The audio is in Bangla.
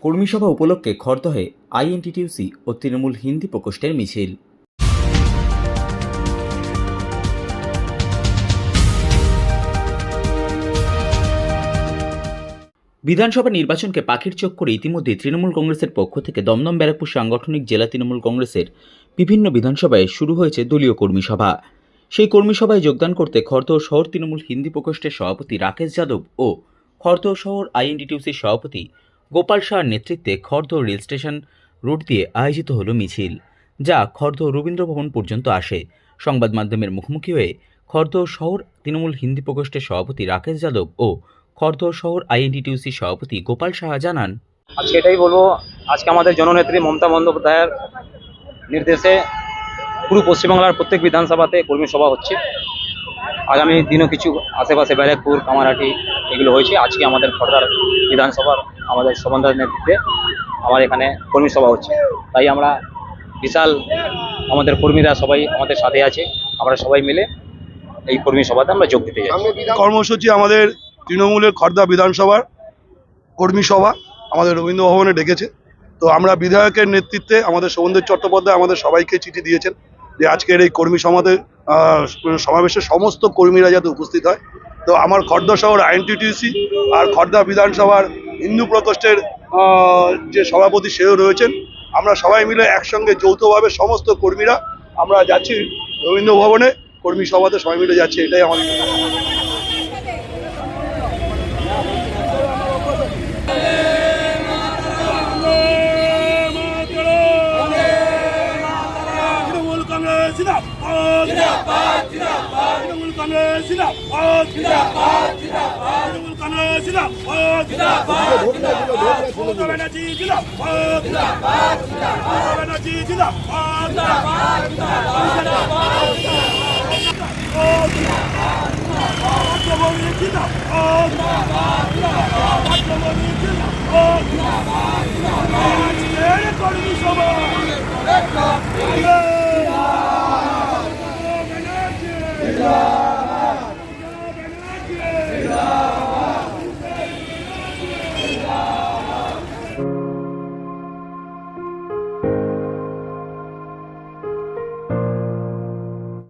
কর্মী সভা উপলক্ষে খড়দহে আইএনটিটিউসি ও তৃণমূল হিন্দি প্রকোষ্ঠের মিছিল। বিধানসভা নির্বাচনকে পাখির চোখ করে ইতিমধ্যে তৃণমূল কংগ্রেসের পক্ষ থেকে দমদম ব্যারাকপুর সাংগঠনিক জেলা তৃণমূল কংগ্রেসের বিভিন্ন বিধানসভায় শুরু হয়েছে দলীয় কর্মী সভা। সেই কর্মী সভায় যোগদান করতে খড়দহ শহর তৃণমূল হিন্দি প্রকোষ্ঠের সভাপতি রাকেশ যাদব ও খড়দহ শহর আইএনটিটিউসির সভাপতি গোপাল শাহর নেতৃত্বে খড়দহ রেল স্টেশন রোড দিয়ে আয়োজিত হল মিছিল, যা খড়দহ রবীন্দ্র ভবন পর্যন্ত আসে। সংবাদ মাধ্যমের মুখোমুখি হয়ে খড়দহ শহর তৃণমূল হিন্দি প্রকোষ্ঠের সভাপতি রাকেশ যাদব ও খড়দহ শহর আইএনটিটিউসি সভাপতি গোপাল সাহা জানান, আজকে এটাই বলবো, আজকে আমাদের জননেত্রী মমতা বন্দ্যোপাধ্যায়ের নির্দেশে পুরো পশ্চিমবাংলার প্রত্যেক বিধানসভাতে কর্মী সভা হচ্ছে। আগামী দিনও কিছু আশেপাশে ব্যারাকপুর, কামারহাটি এগুলো হয়েছে। আজকে আমাদের খড়দার বিধানসভার আমাদের শোভনদার নেতৃত্বে আমার এখানে কর্মী সভা হচ্ছে। তাই আমরা বিশাল আমাদের কর্মীরা সবাই আমাদের সাথে আছে, আমরা সবাই মিলে এই কর্মী সভাতে আমরা যোগ দিতে যাই। কর্মসূচি আমাদের তৃণমূলের খড়দা বিধানসভার কর্মী সভা আমাদের রবীন্দ্র ভবনে ডেকেছে। তো আমরা বিধায়কের নেতৃত্বে আমাদের শোভনদেব চট্টোপাধ্যায় আমাদের সবাইকে চিঠি দিয়েছেন যে আজকের এই কর্মী সমাবেশে সমস্ত কর্মীরা যাতে উপস্থিত হয়। তো আমার খড়দা শহর আইএনটিটিউসি আর খড়দা বিধানসভার হিন্দু প্রকোষ্ঠের যে সভাপতি সেও রয়েছেন। আমরা সবাই মিলে একসঙ্গে যৌথভাবে সমস্ত কর্মীরা আমরা যাচ্ছি রবীন্দ্র ভবনে কর্মী সভাতে, সবাই মিলে যাচ্ছি। এটাই আমাদের